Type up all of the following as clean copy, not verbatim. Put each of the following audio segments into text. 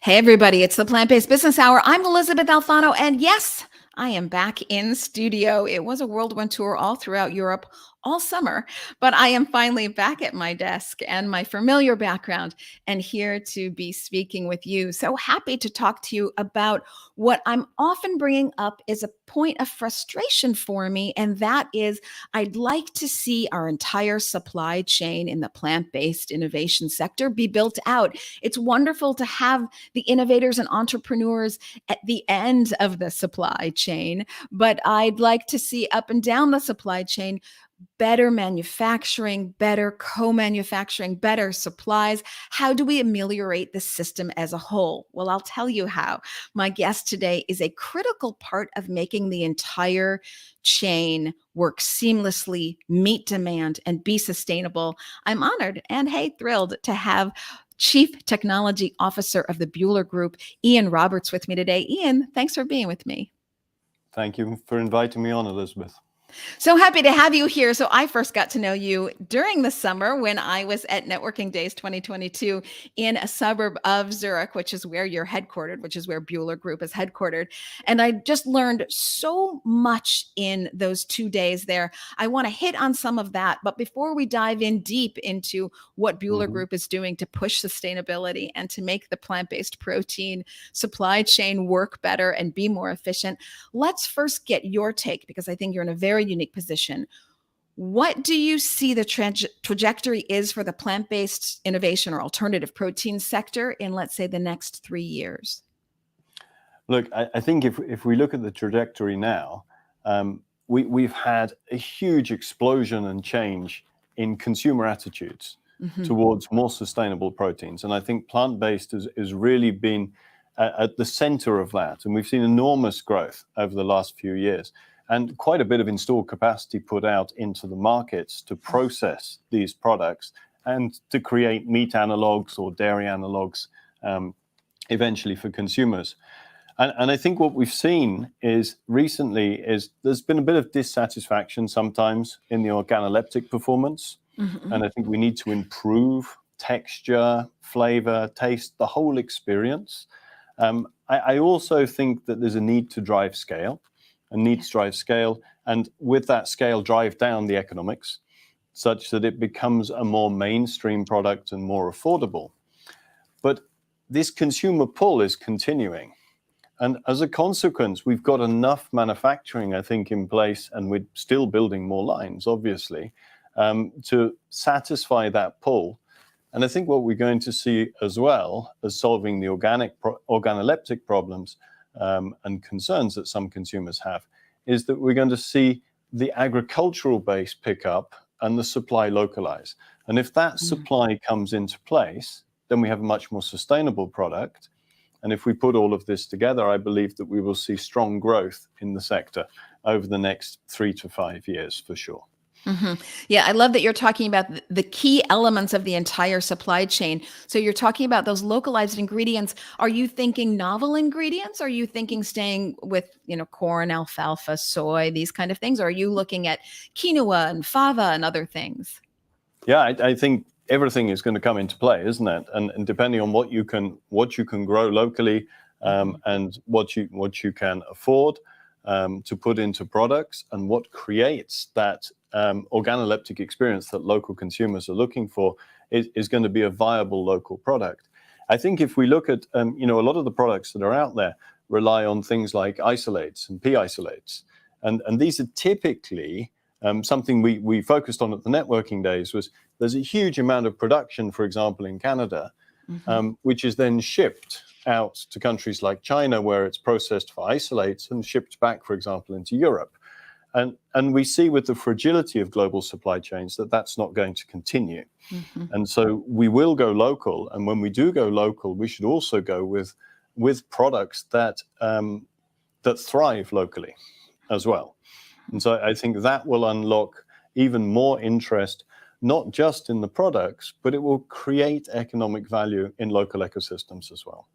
Hey, everybody, it's the Plant-Based Business Hour. I'm Elysabeth Alfano, and yes, I am back in studio. It was a whirlwind tour all throughout Europe all summer, but I am finally back at my desk and my familiar background and here to be speaking with you. So happy to talk to you about what I'm often bringing up is a point of frustration for me, and that is I'd like to see our entire supply chain in the plant-based innovation sector be built out. It's wonderful to have the innovators and entrepreneurs at the end of the supply chain, but I'd like to see up and down the supply chain better manufacturing, better co-manufacturing, better supplies. How do we ameliorate the system as a whole? Well, I'll tell you how. My guest today is a critical part of making the entire chain work seamlessly, meet demand, and be sustainable. I'm honored and, hey, thrilled to have Chief Technology Officer of the Bühler Group, Ian Roberts, with me today. Ian, thanks for being with me. Thank you for inviting me on, Elizabeth. So happy to have you here. So I first got to know you during the summer when I was at Networking Days 2022 in a suburb of Zurich, which is where you're headquartered, which is where Bühler Group is headquartered. And I just learned so much in those 2 days there. I want to hit on some of that. But before we dive in deep into what Bühler Group is doing to push sustainability and to make the plant-based protein supply chain work better and be more efficient, let's first get your take, because I think you're in a very unique position. What do you see the trajectory is for the plant-based innovation or alternative protein sector in, let's say, the next 3 years? Look, I think if we look at the trajectory now, we've had a huge explosion and change in consumer attitudes towards more sustainable proteins. And I think plant-based has really been at the center of that. And we've seen enormous growth over the last few years and quite a bit of installed capacity put out into the markets to process these products and to create meat analogs or dairy analogs eventually for consumers. And I think what we've seen is recently is there's been a bit of dissatisfaction sometimes in the organoleptic performance. And I think we need to improve texture, flavor, taste, the whole experience. I also think that there's a need to drive scale, and with that scale, drive down the economics such that it becomes a more mainstream product and more affordable. But this consumer pull is continuing. And as a consequence, we've got enough manufacturing, I think, in place, and we're still building more lines, obviously, to satisfy that pull. And I think what we're going to see as well as solving the organoleptic problems and concerns that some consumers have is that we're going to see the agricultural base pick up and the supply localize. And if that supply comes into place, then we have a much more sustainable product. And if we put all of this together, I believe that we will see strong growth in the sector over the next 3 to 5 years for sure. Yeah, I love that you're talking about the key elements of the entire supply chain. So you're talking about those localized ingredients. Are you thinking novel ingredients? Are you thinking staying with, corn, alfalfa, soy, these kind of things? Or are you looking at quinoa and fava and other things? Yeah, I think everything is going to come into play, isn't it? And depending on what you can grow locally and what you can afford to put into products and what creates that organoleptic experience that local consumers are looking for is going to be a viable local product. I think if we look at, a lot of the products that are out there rely on things like isolates and pea isolates. And these are typically something we focused on at the networking days was there's a huge amount of production, for example, in Canada, which is then shipped out to countries like China, where it's processed for isolates and shipped back, for example, into Europe. And we see with the fragility of global supply chains that that's not going to continue. And so we will go local. And when we do go local, we should also go with products that thrive locally as well. And so I think that will unlock even more interest not just in the products, but it will create economic value in local ecosystems as well.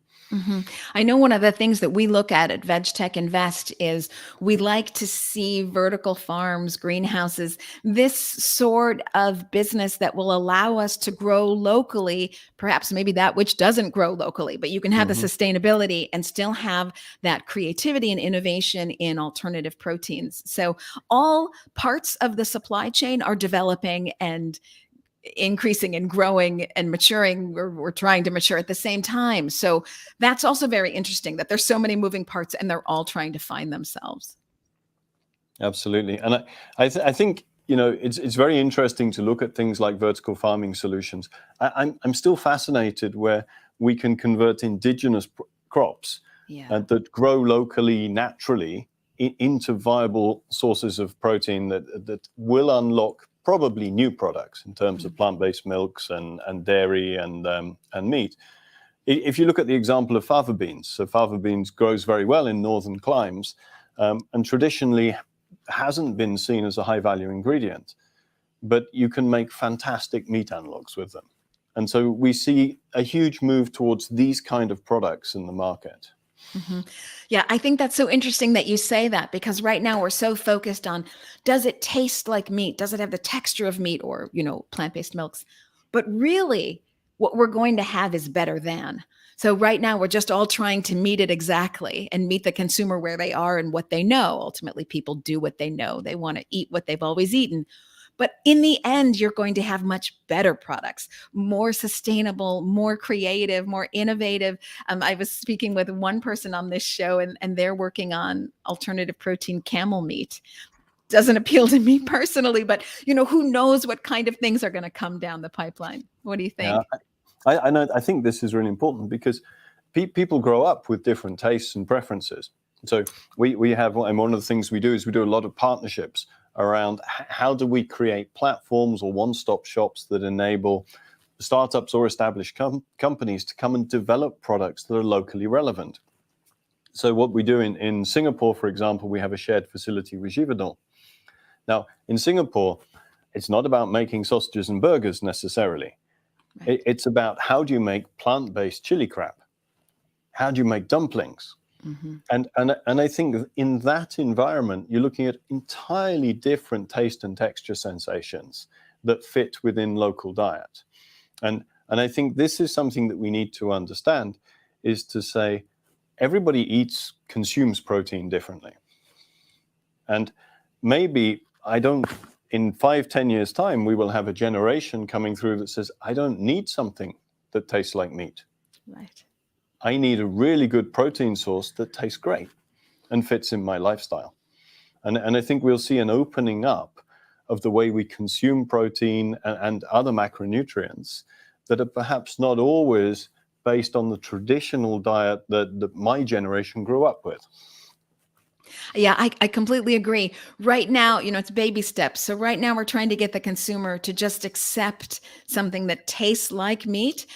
I know one of the things that we look at VegTech Invest is we like to see vertical farms, greenhouses, this sort of business that will allow us to grow locally, perhaps maybe that which doesn't grow locally, but you can have the sustainability and still have that creativity and innovation in alternative proteins. So all parts of the supply chain are developing and increasing and growing and maturing. We're trying to mature at the same time. So that's also very interesting that there's so many moving parts and they're all trying to find themselves. Absolutely. And I think, it's very interesting to look at things like vertical farming solutions. I'm still fascinated where we can convert indigenous crops that grow locally, naturally, into viable sources of protein that will unlock probably new products in terms of plant-based milks and dairy and meat. If you look at the example of fava beans, so fava beans grows very well in northern climes and traditionally hasn't been seen as a high-value ingredient, but you can make fantastic meat analogs with them. And so we see a huge move towards these kind of products in the market. Yeah, I think that's so interesting that you say that, because right now we're so focused on, does it taste like meat? Does it have the texture of meat or, plant-based milks? But really what we're going to have is better than. So right now we're just all trying to meet it exactly and meet the consumer where they are and what they know. Ultimately, people do what they know. They want to eat what they've always eaten. But in the end, you're going to have much better products, more sustainable, more creative, more innovative. I was speaking with one person on this show, and they're working on alternative protein camel meat. Doesn't appeal to me personally, but who knows what kind of things are going to come down the pipeline. What do you think? Yeah, I know. I think this is really important because people grow up with different tastes and preferences. So we have, and one of the things we do is we do a lot of partnerships around how do we create platforms or one-stop shops that enable startups or established companies to come and develop products that are locally relevant. So what we do in Singapore, for example, we have a shared facility with Givaudan. Now, in Singapore, it's not about making sausages and burgers necessarily. Right. It's about how do you make plant-based chili crab? How do you make dumplings? And I think in that environment, you're looking at entirely different taste and texture sensations that fit within local diet. And I think this is something that we need to understand, is to say everybody consumes protein differently. And maybe in 5-10 years' time, we will have a generation coming through that says, I don't need something that tastes like meat. Right. I need a really good protein source that tastes great and fits in my lifestyle. And I think we'll see an opening up of the way we consume protein and other macronutrients that are perhaps not always based on the traditional diet that my generation grew up with. Yeah, I completely agree. Right now, it's baby steps. So right now we're trying to get the consumer to just accept something that tastes like meat.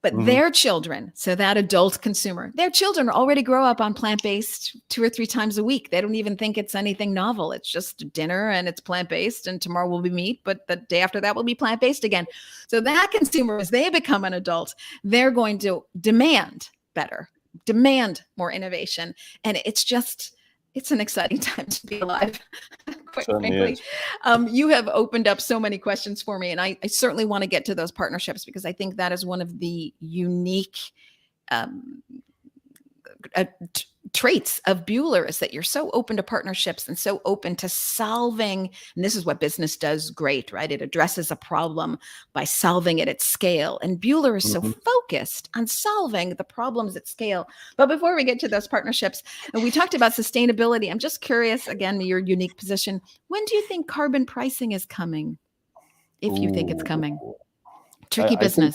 But their children, so that adult consumer, their children already grow up on plant-based 2 or 3 times a week. They don't even think it's anything novel. It's just dinner and it's plant-based, and tomorrow will be meat, but the day after that will be plant-based again. So that consumer, as they become an adult, they're going to demand better, demand more innovation. And it's an exciting time to be alive, quite frankly. You have opened up so many questions for me, and I certainly want to get to those partnerships, because I think that is one of the unique traits of Bühler, is that you're so open to partnerships and so open to solving. And this is what business does great, right? It addresses a problem by solving it at scale. And Bühler is so focused on solving the problems at scale. But before we get to those partnerships, and we talked about sustainability, I'm just curious, again, your unique position. When do you think carbon pricing is coming? If you think it's coming. Tricky business.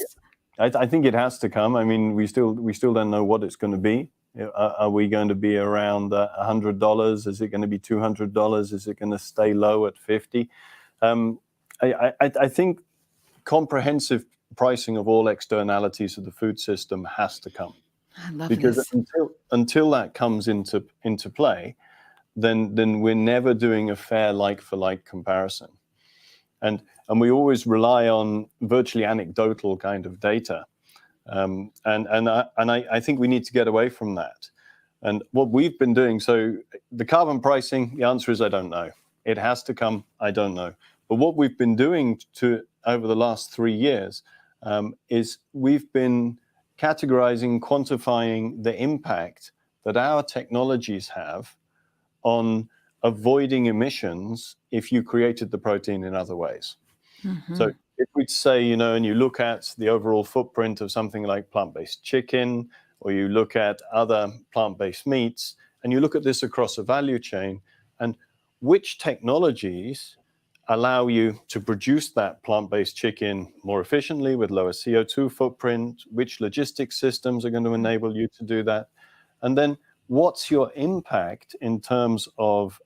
I think it has to come. I mean, we still don't know what it's going to be. Are we going to be around $100? Is it going to be $200? Is it going to stay low at 50? I think comprehensive pricing of all externalities of the food system has to come. I love because this. until that comes into play, then we're never doing a fair like for like comparison. And and we always rely on virtually anecdotal kind of data. I think we need to get away from that. And what we've been doing, so the carbon pricing, the answer is I don't know. It has to come, I don't know. But what we've been doing over the last 3 years is we've been categorizing, quantifying the impact that our technologies have on avoiding emissions if you created the protein in other ways. Mm-hmm. So if we'd say, and you look at the overall footprint of something like plant-based chicken, or you look at other plant-based meats, and you look at this across a value chain, and which technologies allow you to produce that plant-based chicken more efficiently with lower CO2 footprint, which logistics systems are going to enable you to do that, and then what's your impact in terms of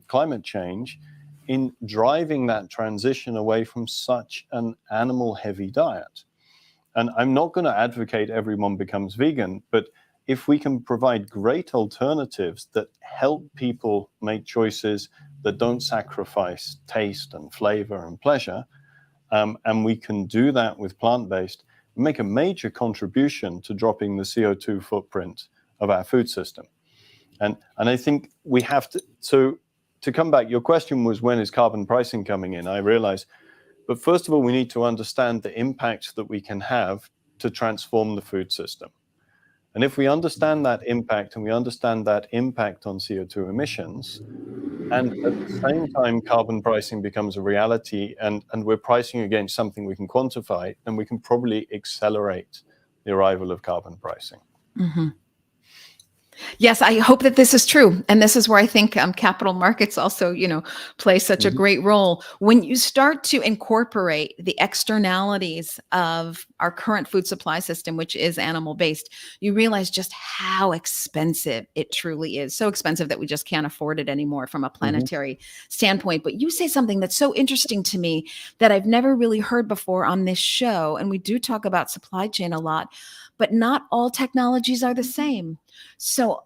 climate change in driving that transition away from such an animal-heavy diet. And I'm not going to advocate everyone becomes vegan, but if we can provide great alternatives that help people make choices that don't sacrifice taste and flavor and pleasure, and we can do that with plant-based, make a major contribution to dropping the CO2 footprint of our food system. And I think we have to, so to come back, your question was, when is carbon pricing coming in? I realize, but first of all, we need to understand the impact that we can have to transform the food system. And if we understand that impact, and we understand that impact on CO2 emissions, and at the same time carbon pricing becomes a reality, and we're pricing against something we can quantify, then we can probably accelerate the arrival of carbon pricing. Mm-hmm. Yes, I hope that this is true. And this is where I think capital markets also, play such a great role. When you start to incorporate the externalities of our current food supply system, which is animal-based, you realize just how expensive it truly is. So expensive that we just can't afford it anymore from a planetary standpoint. But you say something that's so interesting to me that I've never really heard before on this show. And we do talk about supply chain a lot, but not all technologies are the same. So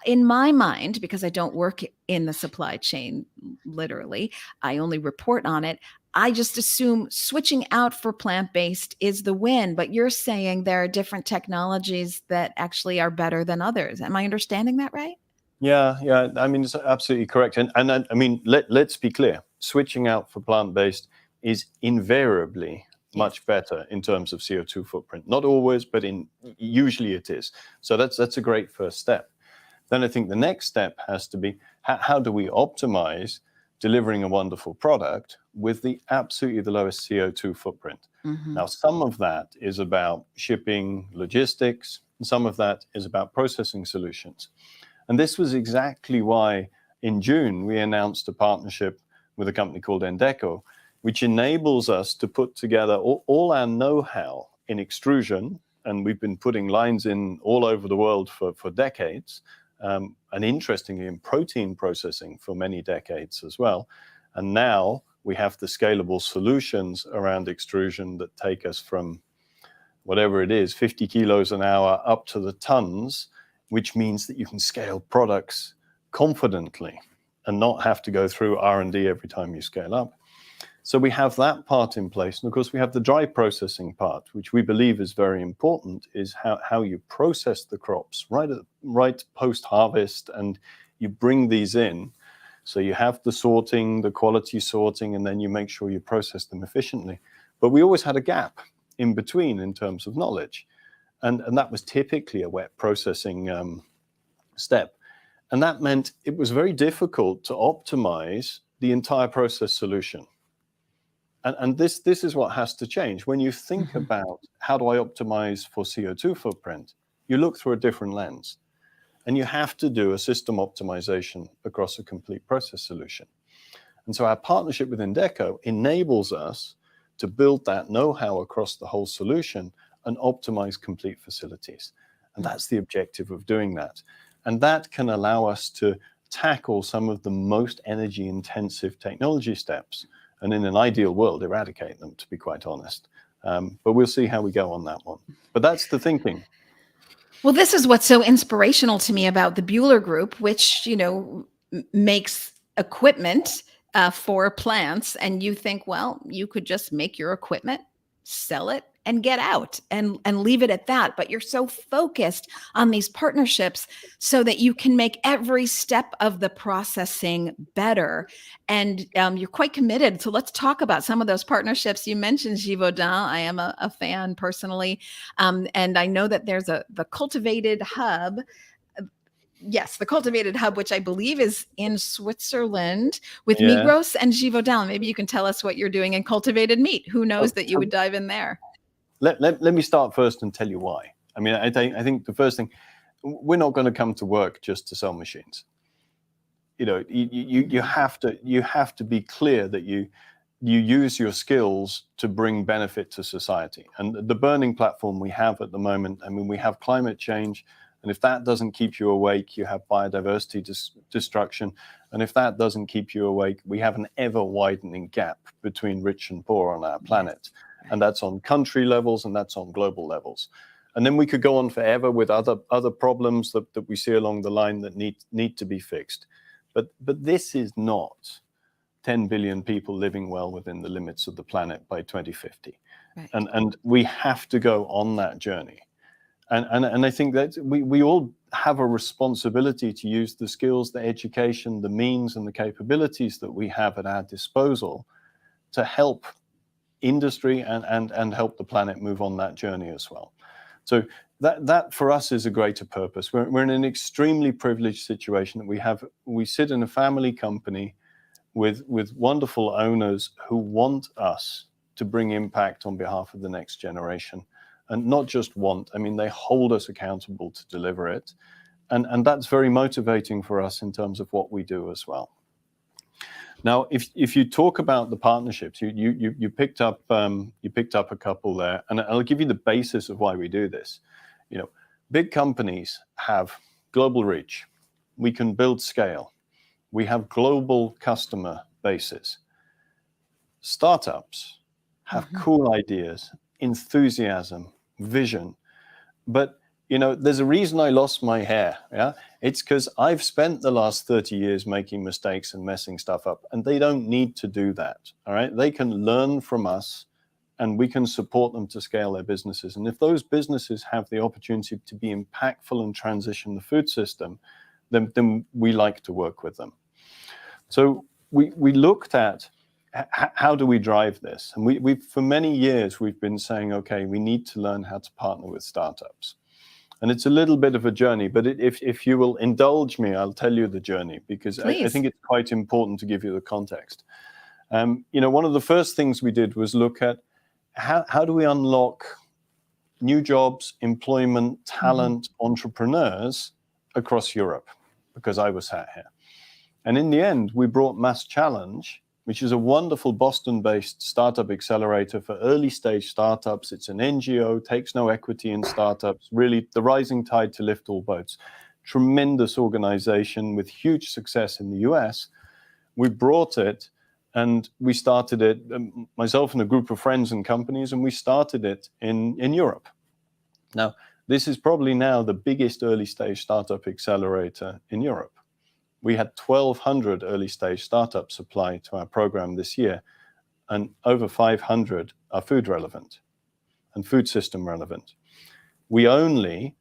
in my mind, because I don't work in the supply chain, literally, I only report on it, I just assume switching out for plant-based is the win. But you're saying there are different technologies that actually are better than others. Am I understanding that right? Yeah. I mean, it's absolutely correct. And I mean, let's be clear. Switching out for plant-based is invariably much better in terms of CO2 footprint. Not always, but usually it is. So that's a great first step. Then I think the next step has to be, how do we optimize delivering a wonderful product with the lowest CO2 footprint? Now, some of that is about shipping, logistics, and some of that is about processing solutions. And this was exactly why in June we announced a partnership with a company called Endeco, which enables us to put together all our know-how in extrusion, and we've been putting lines in all over the world for decades, and interestingly in protein processing for many decades as well. And now we have the scalable solutions around extrusion that take us from whatever it is, 50 kilos an hour up to the tons, which means that you can scale products confidently and not have to go through R&D every time you scale up. So we have that part in place. And of course, we have the dry processing part, which we believe is very important, is how you process the crops right post-harvest, and you bring these in. So you have the sorting, the quality sorting, and then you make sure you process them efficiently. But we always had a gap in between in terms of knowledge. And that was typically a wet processing step. And that meant it was very difficult to optimize the entire process solution. And this is what has to change. When you think about how do I optimize for CO2 footprint, you look through a different lens. And you have to do a system optimization across a complete process solution. And so our partnership with Endeco enables us to build that know-how across the whole solution and optimize complete facilities. And that's the objective of doing that. And that can allow us to tackle some of the most energy-intensive technology steps, and in an ideal world, eradicate them, to be quite honest. But we'll see how we go on that one. But that's the thinking. Well, this is what's so inspirational to me about the Bühler Group, which, makes equipment for plants, and you think, well, you could just make your equipment, sell it, and get out and leave it at that. But you're so focused on these partnerships so that you can make every step of the processing better. And you're quite committed. So let's talk about some of those partnerships. You mentioned Givaudan. I am a fan personally. And I know that there's the Cultivated Hub. Yes, the Cultivated Hub, which I believe is in Switzerland with Migros and Givaudan. Maybe you can tell us what you're doing in cultivated meat. Who knows that you would dive in there? Let me start first and tell you why. I mean, I think the first thing, we're not going to come to work just to sell machines. You know, you have to be clear that you use your skills to bring benefit to society. And the burning platform we have at the moment, I mean, we have climate change. And if that doesn't keep you awake, you have biodiversity destruction. And if that doesn't keep you awake, we have an ever widening gap between rich and poor on our planet. And that's on country levels and that's on global levels. And then we could go on forever with other problems that we see along the line that need to be fixed. But this is not 10 billion people living well within the limits of the planet by 2050. Right. And we have to go on that journey. And I think that we all have a responsibility to use the skills, the education, the means, and the capabilities that we have at our disposal to help industry and help the planet move on that journey as well. So that for us is a greater purpose. We're in an extremely privileged situation that we sit in a family company with wonderful owners who want us to bring impact on behalf of the next generation. And not just want, I mean, they hold us accountable to deliver it. And that's very motivating for us in terms of what we do as well. Now, if you talk about the partnerships, you picked up a couple there, and I'll give you the basis of why we do this. You know, big companies have global reach. We can build scale. We have global customer bases. Startups have cool ideas, enthusiasm, vision. But, you know, there's a reason I lost my hair. Yeah, it's because I've spent the last 30 years making mistakes and messing stuff up, and they don't need to do that. All right, they can learn from us, and we can support them to scale their businesses. And if those businesses have the opportunity to be impactful and transition the food system, then we like to work with them. So we looked at how do we drive this? And we for many years, we've been saying, okay, we need to learn how to partner with startups. And it's a little bit of a journey, but if you will indulge me, I'll tell you the journey, because I think it's quite important to give you the context. You know, one of the first things we did was look at how do we unlock new jobs, employment, talent, entrepreneurs across Europe, because I was sat here. And in the end, we brought Mass Challenge, which is a wonderful Boston-based startup accelerator for early-stage startups. It's an NGO, takes no equity in startups, really the rising tide to lift all boats. Tremendous organization with huge success in the US. We brought it and we started it, myself and a group of friends and companies, and we started it in Europe. Now, this is probably now the biggest early-stage startup accelerator in Europe. We had 1,200 early-stage startups apply to our program this year, and over 500 are food relevant and food system relevant. We only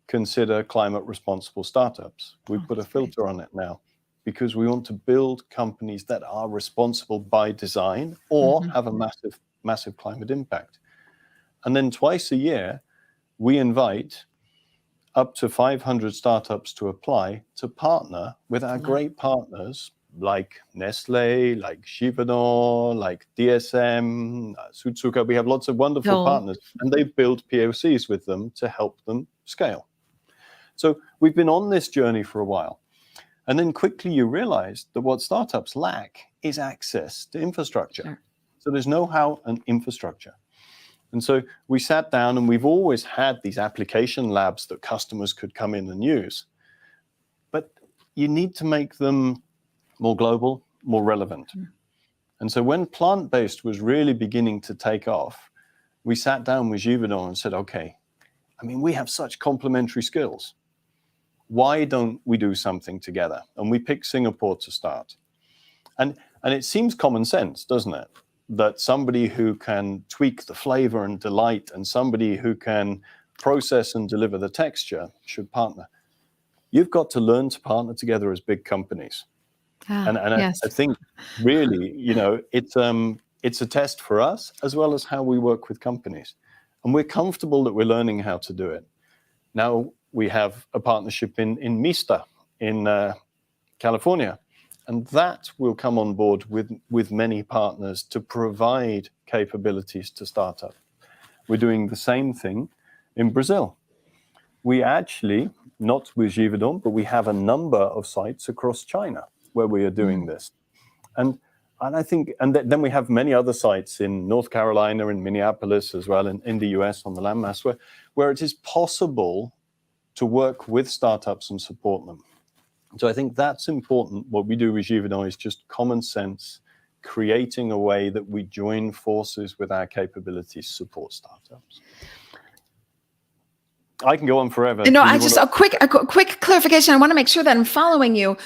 consider climate responsible startups. We put a filter on it now because we want to build companies that are responsible by design or have a massive climate impact. And then twice a year, we invite up to 500 startups to apply to partner with our great partners like Nestle, like Givaudan, like DSM, Suzuka. We have lots of wonderful partners, and they build POCs with them to help them scale. So we've been on this journey for a while. And then quickly you realize that what startups lack is access to infrastructure. Sure. So there's know-how and infrastructure. And so we sat down, and we've always had these application labs that customers could come in and use. But you need to make them more global, more relevant. And so when plant-based was really beginning to take off, we sat down with Givaudan and said, okay, I mean, we have such complementary skills. Why don't we do something together? And we picked Singapore to start. And And it seems common sense, doesn't it? That somebody who can tweak the flavor and delight and somebody who can process and deliver the texture should partner. You've got to learn to partner together as big companies. And Yes. I think really, it's a test for us as well as how we work with companies. And we're comfortable that we're learning how to do it. Now we have a partnership in Mista in California, and that will come on board with many partners to provide capabilities to startup. We're doing the same thing in Brazil. We actually, not with Givaudan, but we have a number of sites across China where we are doing this. And I think, and then we have many other sites in North Carolina and Minneapolis as well, in the US on the landmass, where it is possible to work with startups and support them. So I think that's important. What we do with Givaudan is just common sense, creating a way that we join forces with our capabilities to support startups. I can go on forever. No, I just a quick clarification. I want to make sure that I'm following you.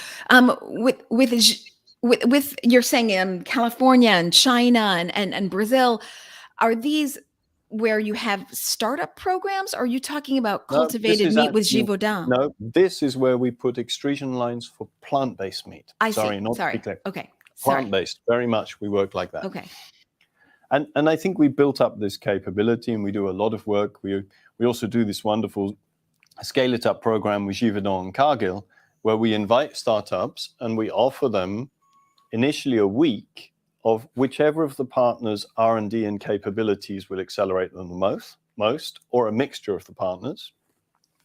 With you're saying California and China and Brazil, are these where you have startup programs? Or are you talking about cultivated meat with Givaudan? No, this is where we put extrusion lines for plant-based meat. Sorry. Okay. Plant-based, very much. We work like that. Okay. And I think we built up this capability, and we do a lot of work. We also do this wonderful Scale It Up program with Givaudan and Cargill, where we invite startups and we offer them initially a week of whichever of the partners' R&D and capabilities will accelerate them the most, or a mixture of the partners.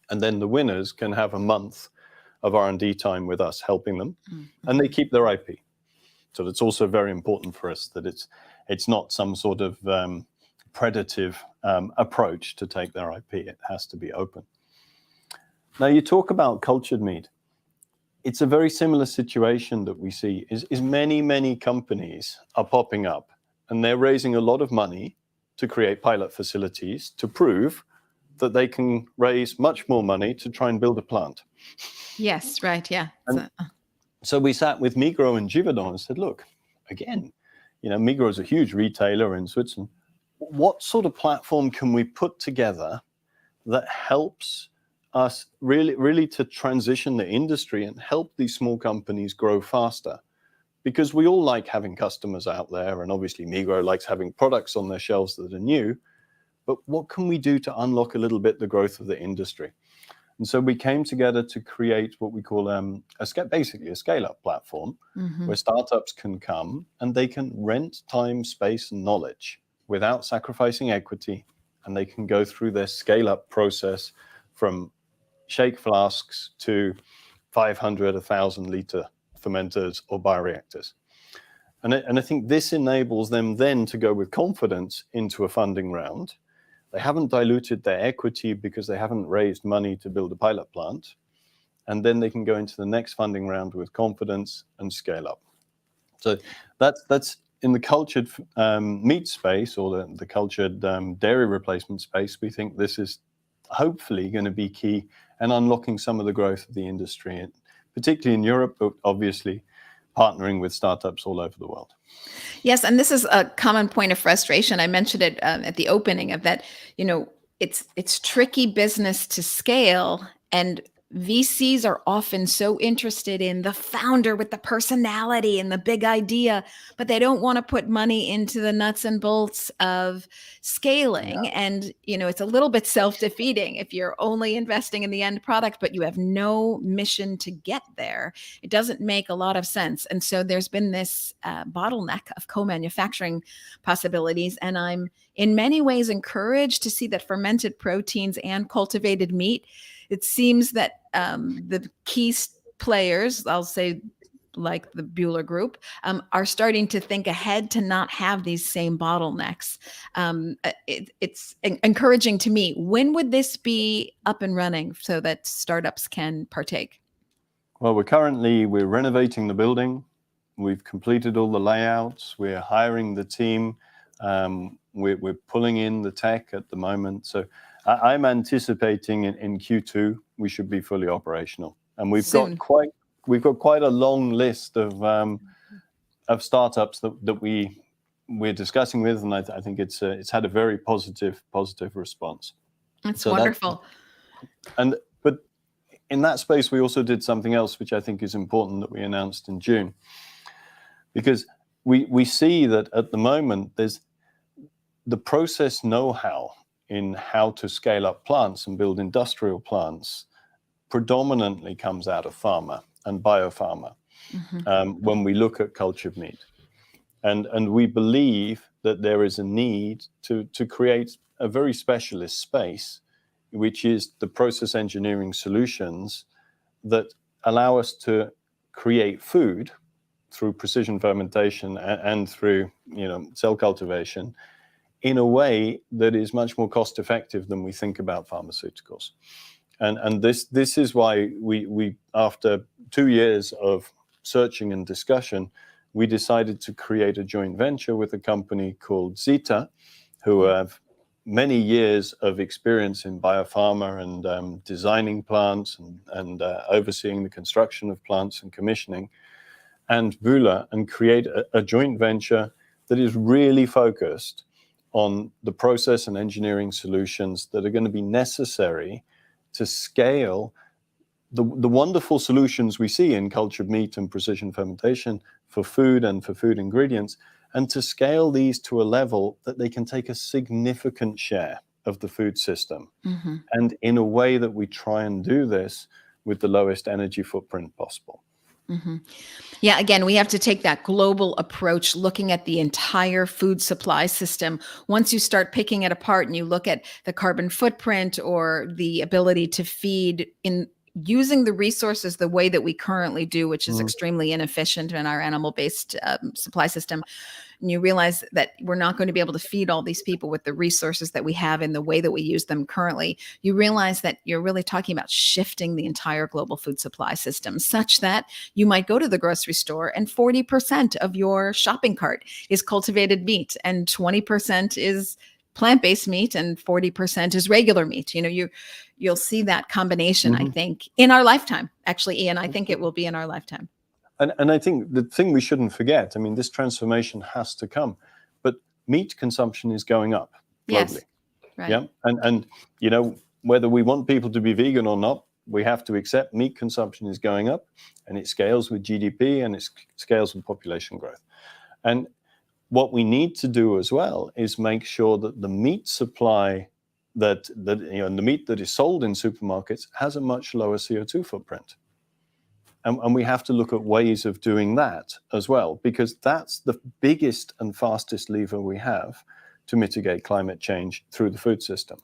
And then the winners can have a month of R&D time with us helping them, and they keep their IP. So it's also very important for us that it's not some sort of predative approach to take their IP. It has to be open. Now, you talk about cultured meat. It's a very similar situation that we see is many companies are popping up, and they're raising a lot of money to create pilot facilities to prove that they can raise much more money to try and build a plant. Yes, right, yeah. So we sat with Migros and Givaudan and said, look, again, Migros is a huge retailer in Switzerland. What sort of platform can we put together that helps us really to transition the industry and help these small companies grow faster? Because we all like having customers out there, and obviously Migros likes having products on their shelves that are new, but what can we do to unlock a little bit the growth of the industry? And so we came together to create what we call basically a scale-up platform, where startups can come and they can rent time, space, and knowledge without sacrificing equity, and they can go through their scale-up process from shake flasks to 500, 1,000 liter fermenters or bioreactors. And I think this enables them then to go with confidence into a funding round. They haven't diluted their equity because they haven't raised money to build a pilot plant. And then they can go into the next funding round with confidence and scale up. So that's in the cultured meat space, or the cultured dairy replacement space. We think this is hopefully going to be key and unlocking some of the growth of the industry, and particularly in Europe, but obviously partnering with startups all over the world. Yes, and this is a common point of frustration. I mentioned it at the opening of that. It's tricky business to scale, and VCs are often so interested in the founder with the personality and the big idea, but they don't want to put money into the nuts and bolts of scaling. Yeah. And, it's a little bit self-defeating if you're only investing in the end product, but you have no mission to get there. It doesn't make a lot of sense. And so there's been this bottleneck of co-manufacturing possibilities. And I'm in many ways encouraged to see that fermented proteins and cultivated meat, it seems that the key players, I'll say like the Bühler Group, are starting to think ahead to not have these same bottlenecks. It's encouraging to me. When would this be up and running so that startups can partake? Well, we're renovating the building. We've completed all the layouts. We're hiring the team. We're pulling in the tech at the moment. So I'm anticipating in Q2 we should be fully operational, and we've got quite a long list of of startups that we're discussing with, and I think it's had a very positive response. That's wonderful. But in that space, we also did something else, which I think is important, that we announced in June, because we see that at the moment there's the process know-how in how to scale up plants and build industrial plants predominantly comes out of pharma and biopharma. When we look at cultured meat. And we believe that there is a need to create a very specialist space, which is the process engineering solutions that allow us to create food through precision fermentation and through cell cultivation in a way that is much more cost effective than we think about pharmaceuticals. And this is why we after 2 years of searching and discussion, we decided to create a joint venture with a company called Zeta, who have many years of experience in biopharma and designing plants and overseeing the construction of plants and commissioning, and Bühler, and create a joint venture that is really focused on the process and engineering solutions that are going to be necessary to scale the wonderful solutions we see in cultured meat and precision fermentation for food and for food ingredients, and to scale these to a level that they can take a significant share of the food system. And in a way that we try and do this with the lowest energy footprint possible. Yeah, again, we have to take that global approach, looking at the entire food supply system. Once you start picking it apart and you look at the carbon footprint or the ability to feed in using the resources the way that we currently do, which is extremely inefficient in our animal-based supply system, and you realize that we're not going to be able to feed all these people with the resources that we have in the way that we use them currently, you realize that you're really talking about shifting the entire global food supply system, such that you might go to the grocery store and 40% of your shopping cart is cultivated meat and 20% is plant-based meat and 40% is regular meat. You'll see that combination, I think, in our lifetime. Actually, Ian, I think it will be in our lifetime. And I think the thing we shouldn't forget, I mean, this transformation has to come, but meat consumption is going up globally. Yes, right. Yeah, and whether we want people to be vegan or not, we have to accept meat consumption is going up, and it scales with GDP and it scales with population growth. And what we need to do as well is make sure that the meat supply that the meat that is sold in supermarkets has a much lower CO2 footprint. And we have to look at ways of doing that as well, because that's the biggest and fastest lever we have to mitigate climate change through the food system.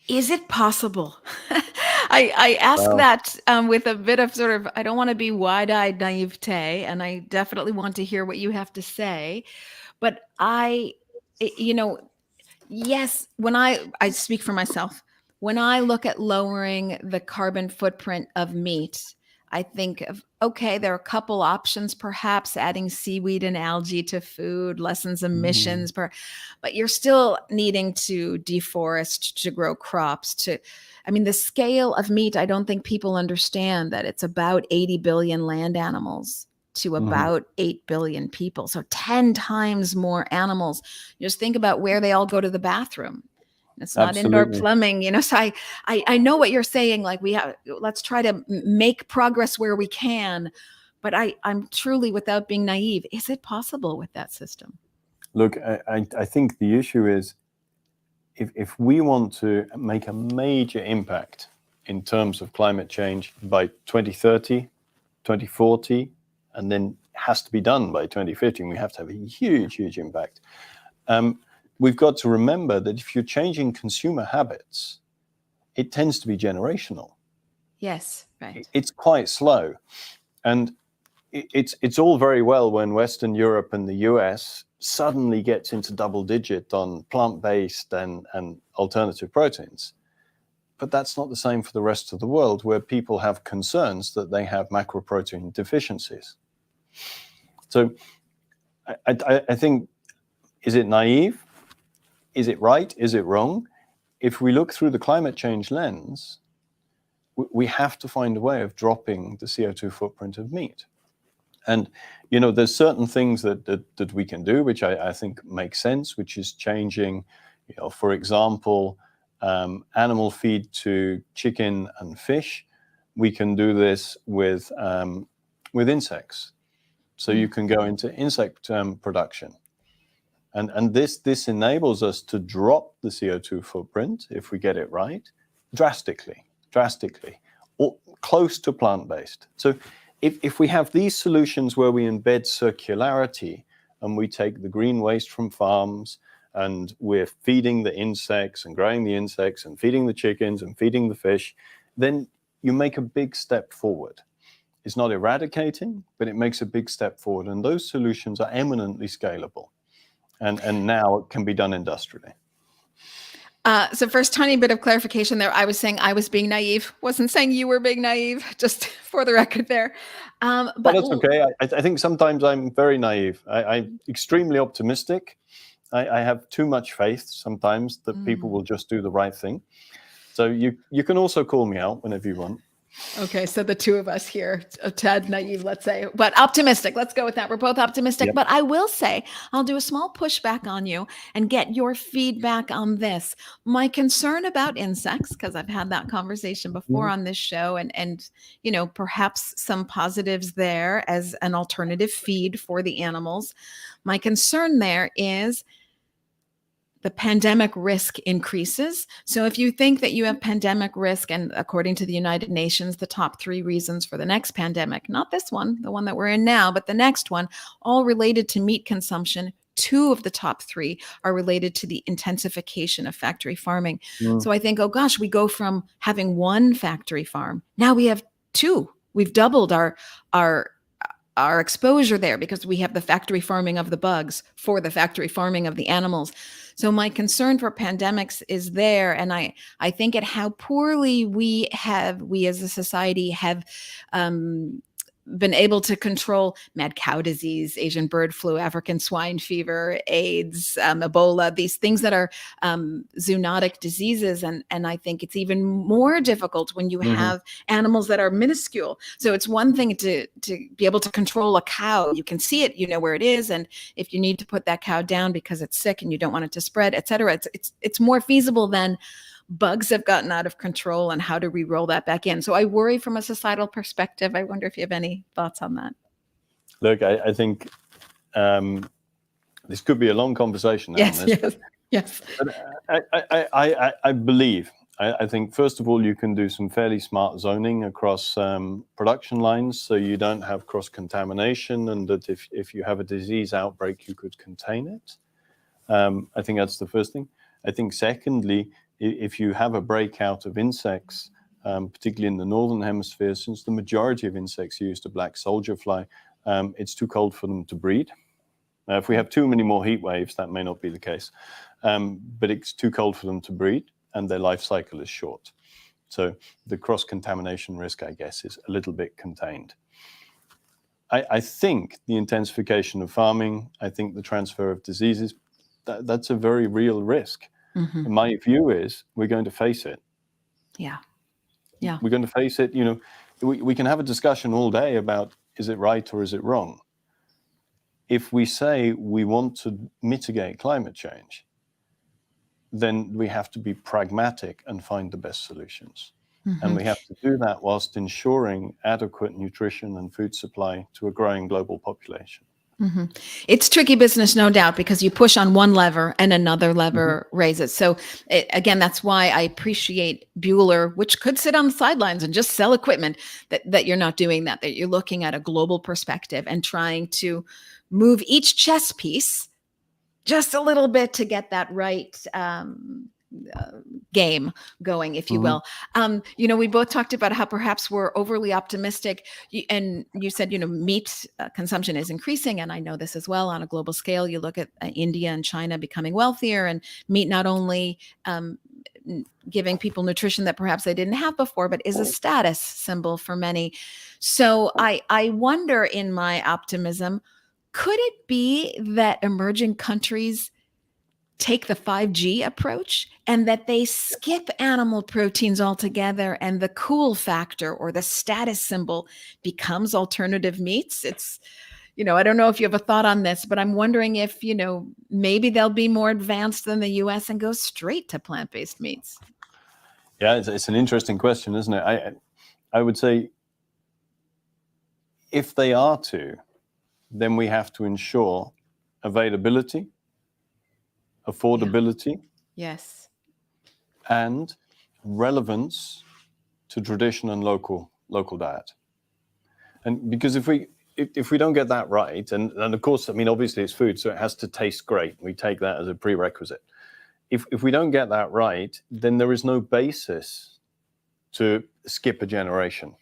Is it possible? I ask that with a bit of sort of, I don't want to be wide-eyed naivete, and I definitely want to hear what you have to say. But yes, when I speak for myself, when I look at lowering the carbon footprint of meat, I think of, okay, there are a couple options, perhaps adding seaweed and algae to food, lessens emissions, but you're still needing to deforest, to grow crops, the scale of meat, I don't think people understand that it's about 80 billion land animals to about 8 billion people. So 10 times more animals. Just think about where they all go to the bathroom. It's not indoor plumbing, so I know what you're saying. Like let's try to make progress where we can, but I'm truly, without being naive, is it possible with that system? Look, I think the issue is if we want to make a major impact in terms of climate change by 2030, 2040, and then has to be done by 2050, and we have to have a huge impact. We've got to remember that if you're changing consumer habits, it tends to be generational. Yes, right. It's quite slow. And it's all very well when Western Europe and the US suddenly gets into double digit on plant-based and alternative proteins. But that's not the same for the rest of the world, where people have concerns that they have macroprotein deficiencies. So I think, is it naive? Is it right? Is it wrong? If we look through the climate change lens, we have to find a way of dropping the CO2 footprint of meat. And there's certain things that we can do, which I think make sense, which is changing, for example, animal feed to chicken and fish. We can do this with insects. So you can go into insect production. And this enables us to drop the CO2 footprint, if we get it right, drastically, or close to plant-based. So if we have these solutions where we embed circularity and we take the green waste from farms and we're feeding the insects and growing the insects and feeding the chickens and feeding the fish, then you make a big step forward. It's not eradicating, but it makes a big step forward. And those solutions are eminently scalable. And now it can be done industrially. So first, tiny bit of clarification there. I was saying I was being naive. Wasn't saying you were being naive, just for the record there. But that's okay. I think sometimes I'm very naive. I'm extremely optimistic. I have too much faith sometimes that people will just do the right thing. So you can also call me out whenever you want. Okay, so the two of us here, a tad naive, let's say, but optimistic. Let's go with that. We're both optimistic. Yep. But I will say, I'll do a small pushback on you and get your feedback on this. My concern about insects, because I've had that conversation before on this show, and perhaps some positives there as an alternative feed for the animals. My concern there is the pandemic risk increases. So if you think that you have pandemic risk, and according to the United Nations, the top 3 reasons for the next pandemic, not this one, the one that we're in now, but the next one, all related to meat consumption, 2 of the top 3 are related to the intensification of factory farming. So I think, oh gosh, we go from having 1 factory farm. Now we have 2. We've doubled our exposure there because we have the factory farming of the bugs for the factory farming of the animals. So my concern for pandemics is there. And I think at how poorly we as a society have been able to control mad cow disease, Asian bird flu, African swine fever, AIDS, Ebola, these things that are zoonotic diseases. And I think it's even more difficult when you have animals that are minuscule. So it's one thing to be able to control a cow. You can see it, you know where it is. And if you need to put that cow down because it's sick and you don't want it to spread, et cetera, it's more feasible than bugs have gotten out of control and how do we roll that back in. So I worry from a societal perspective. I wonder if you have any thoughts on that. Look, I think this could be a long conversation. Yes. But I believe, I think, first of all, you can do some fairly smart zoning across production lines so you don't have cross-contamination, and that if you have a disease outbreak, you could contain it. I think that's the first thing. I think secondly, if you have a breakout of insects, particularly in the northern hemisphere, since the majority of insects use the black soldier fly, it's too cold for them to breed. Now, if we have too many more heat waves, that may not be the case, but it's too cold for them to breed, and their life cycle is short. So the cross-contamination risk, I guess, is a little bit contained. I think the intensification of farming, I think the transfer of diseases, that's a very real risk. My view is we're going to face it. Yeah. We're going to face it. We can have a discussion all day about is it right or is it wrong. If we say we want to mitigate climate change, then we have to be pragmatic and find the best solutions. And we have to do that whilst ensuring adequate nutrition and food supply to a growing global population. It's tricky business, no doubt, because you push on one lever and another lever raises. So again, that's why I appreciate Bühler, which could sit on the sidelines and just sell equipment, that you're not doing that you're looking at a global perspective and trying to move each chess piece just a little bit to get that right game going, if you will. We both talked about how perhaps we're overly optimistic, and you said, meat consumption is increasing. And I know this as well on a global scale. You look at India and China becoming wealthier, and meat not only giving people nutrition that perhaps they didn't have before, but is a status symbol for many. So I wonder, in my optimism, could it be that emerging countries take the 5G approach and that they skip animal proteins altogether and the cool factor or the status symbol becomes alternative meats. It's, I don't know if you have a thought on this, but I'm wondering if, maybe they'll be more advanced than the US and go straight to plant-based meats. Yeah, it's an interesting question, isn't it? I would say if they are to, then we have to ensure availability, affordability, yes, and relevance to tradition and local diet. And because if we don't get that right, and of course, I mean, obviously it's food, so it has to taste great. We take that as a prerequisite. If we don't get that right, then there is no basis to skip a generation.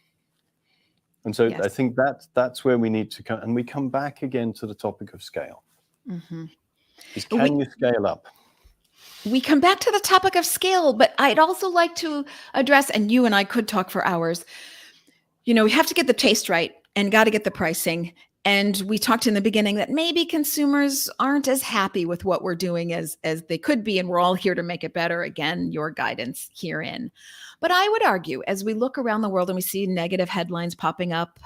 And so yes. I think that's where we need to come, and we come back again to the topic of scale. Mm-hmm. Can you scale up? We come back to the topic of scale, but I'd also like to address, and you and I could talk for hours, we have to get the taste right and got to get the pricing. And we talked in the beginning that maybe consumers aren't as happy with what we're doing as they could be, and we're all here to make it better. Again, your guidance herein. But I would argue, as we look around the world and we see negative headlines popping up,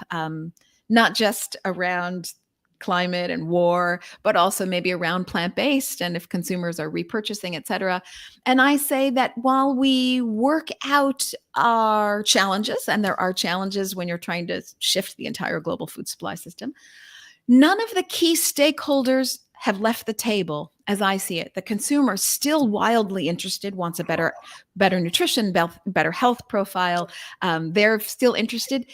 not just around climate and war, but also maybe around plant-based and if consumers are repurchasing, et cetera. And I say that while we work out our challenges, and there are challenges when you're trying to shift the entire global food supply system, none of the key stakeholders have left the table as I see it. The consumer is still wildly interested, wants a better nutrition, better health profile. They're still interested.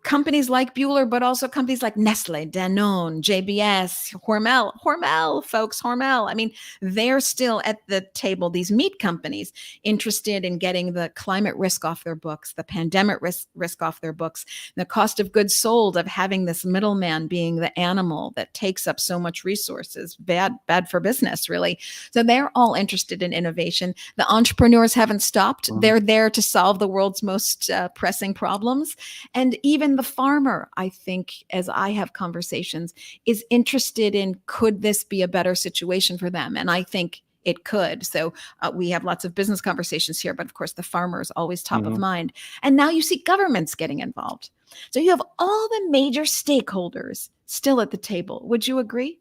Companies like Bühler, but also companies like Nestle, Danone, JBS, Hormel, folks, Hormel. I mean, they're still at the table, these meat companies, interested in getting the climate risk off their books, the pandemic risk off their books, the cost of goods sold of having this middleman being the animal that takes up so much resources, bad for business, really. So they're all interested in innovation. The entrepreneurs haven't stopped. Mm-hmm. They're there to solve the world's most pressing problems. And even the farmer, I think, as I have conversations, is interested in, could this be a better situation for them? And I think it could. So we have lots of business conversations here, but of course the farmer is always top of mind. And now you see governments getting involved. So you have all the major stakeholders still at the table. Would you agree?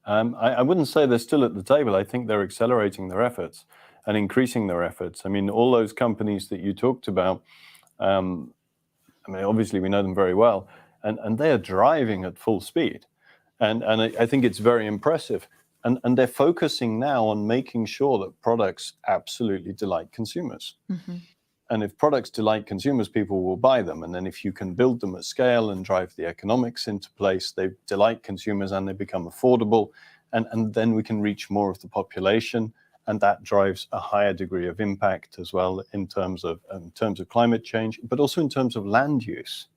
I wouldn't say they're still at the table. I think they're accelerating their efforts and increasing their efforts. I mean, all those companies that you talked about, obviously we know them very well, and they are driving at full speed. And I think it's very impressive. And they're focusing now on making sure that products absolutely delight consumers. Mm-hmm. And if products delight consumers, people will buy them. And then if you can build them at scale and drive the economics into place, they delight consumers and they become affordable. And then we can reach more of the population. And that drives a higher degree of impact as well in terms of climate change, but also in terms of land use.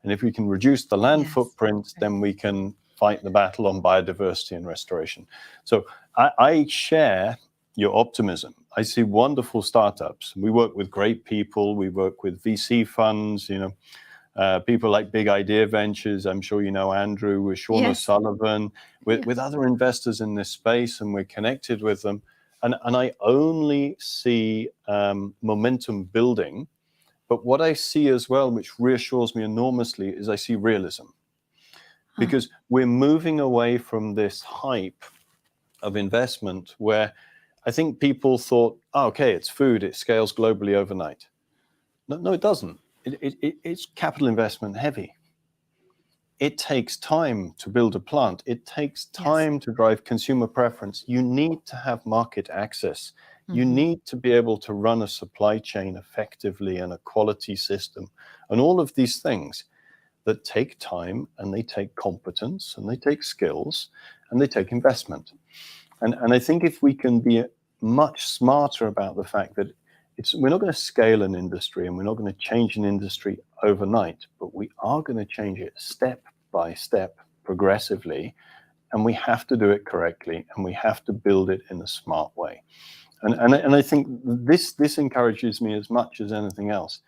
And if we can reduce the land footprint, then we can fight the battle on biodiversity and restoration. So I share your optimism. I see wonderful startups. We work with great people. We work with VC funds, people like Big Idea Ventures. I'm sure you know Andrew, with Sean O'Sullivan, with other investors in this space, and we're connected with them. And I only see momentum building. But what I see as well, which reassures me enormously, is I see realism. Because we're moving away from this hype of investment where I think people thought, okay, it's food, it scales globally overnight. No, it doesn't. It's capital investment heavy. It takes time to build a plant. It takes time to drive consumer preference. You need to have market access. Mm-hmm. You need to be able to run a supply chain effectively and a quality system. And all of these things that take time, and they take competence, and they take skills, and they take investment. And I think if we can be much smarter about the fact that we're not going to scale an industry and we're not going to change an industry overnight, but we are going to change it step by step, progressively, and we have to do it correctly, and we have to build it in a smart way. And I think this encourages me as much as anything else,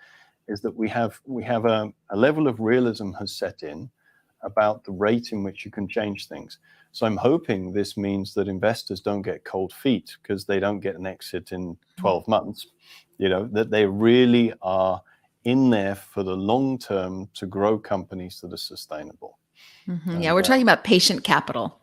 is that we have a level of realism has set in about the rate in which you can change things. So I'm hoping this means that investors don't get cold feet because they don't get an exit in 12 months, that they really are in there for the long term to grow companies that are sustainable. Yeah, we're talking about patient capital.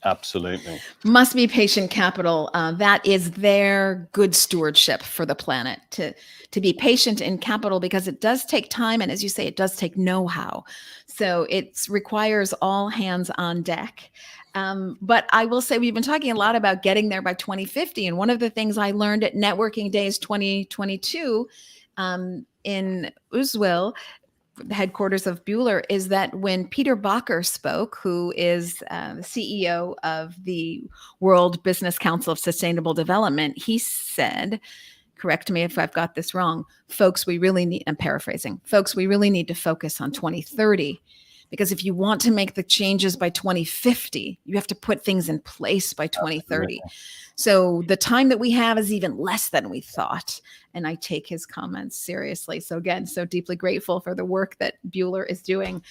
Absolutely. Must be patient capital. That is their good stewardship for the planet, to be patient in capital, because it does take time. And as you say, it does take know-how. So it requires all hands on deck. But I will say we've been talking a lot about getting there by 2050. And one of the things I learned at Networking Days 2022 in Uswil, the headquarters of Bühler, is that when Peter Bacher spoke, who is the CEO of the World Business Council of Sustainable Development, he said, correct me if I've got this wrong, folks, we really need, I'm paraphrasing, folks, we really need to focus on 2030. Because if you want to make the changes by 2050, you have to put things in place by 2030. Absolutely. So the time that we have is even less than we thought. And I take his comments seriously. So again, so deeply grateful for the work that Bühler is doing.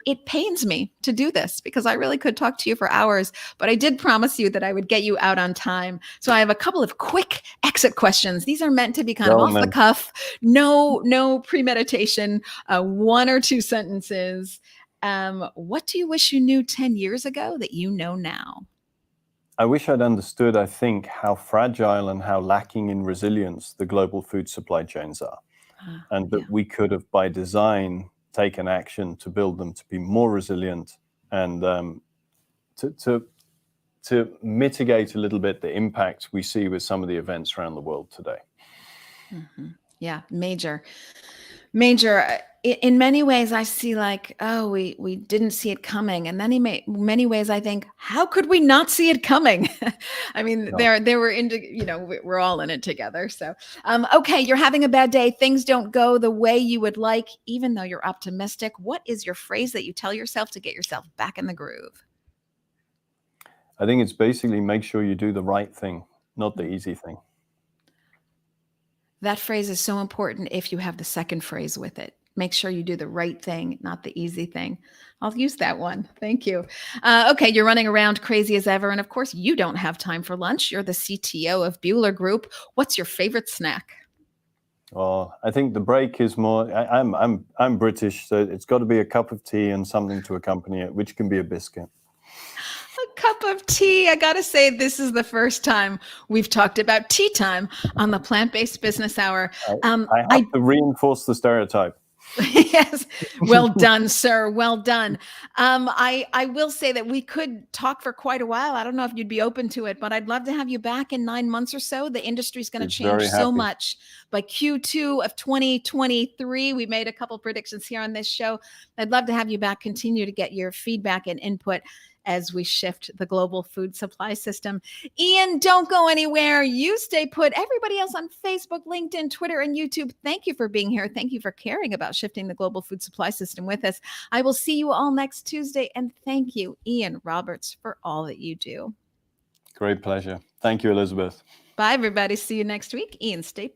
It pains me to do this because I really could talk to you for hours, but I did promise you that I would get you out on time. So I have a couple of quick exit questions. These are meant to be kind of off the cuff, no premeditation, 1 or 2 sentences. What do you wish you knew 10 years ago that you know now? I wish I'd understood, I think, how fragile and how lacking in resilience the global food supply chains are. And that we could have, by design, taken action to build them to be more resilient and to mitigate a little bit the impact we see with some of the events around the world today. Yeah, major. In many ways, I see like, oh, we didn't see it coming. And then in many ways, I think, how could we not see it coming? I mean, they were into, we're all in it together. So, okay, you're having a bad day. Things don't go the way you would like, even though you're optimistic. What is your phrase that you tell yourself to get yourself back in the groove? I think it's basically make sure you do the right thing, not the easy thing. That phrase is so important if you have the second phrase with it. Make sure you do the right thing, not the easy thing. I'll use that one. Thank you. Okay, you're running around crazy as ever. And of course, you don't have time for lunch. You're the CTO of Bühler Group. What's your favorite snack? Oh, I think the break is more, I'm British, so it's got to be a cup of tea and something to accompany it, which can be a biscuit. A cup of tea. I got to say, this is the first time we've talked about tea time on the Plant-Based Business Hour. I have to reinforce the stereotype. Yes. Well done, sir. Well done. I will say that we could talk for quite a while. I don't know if you'd be open to it, but I'd love to have you back in 9 months or so. The industry's going to change so much. By Q2 of 2023, we made a couple predictions here on this show. I'd love to have you back, continue to get your feedback and input as we shift the global food supply system. Ian, don't go anywhere. You stay put. Everybody else on Facebook, LinkedIn, Twitter, and YouTube, thank you for being here. Thank you for caring about shifting the global food supply system with us. I will see you all next Tuesday. And thank you, Ian Roberts, for all that you do. Great pleasure. Thank you, Elizabeth. Bye, everybody. See you next week. Ian, stay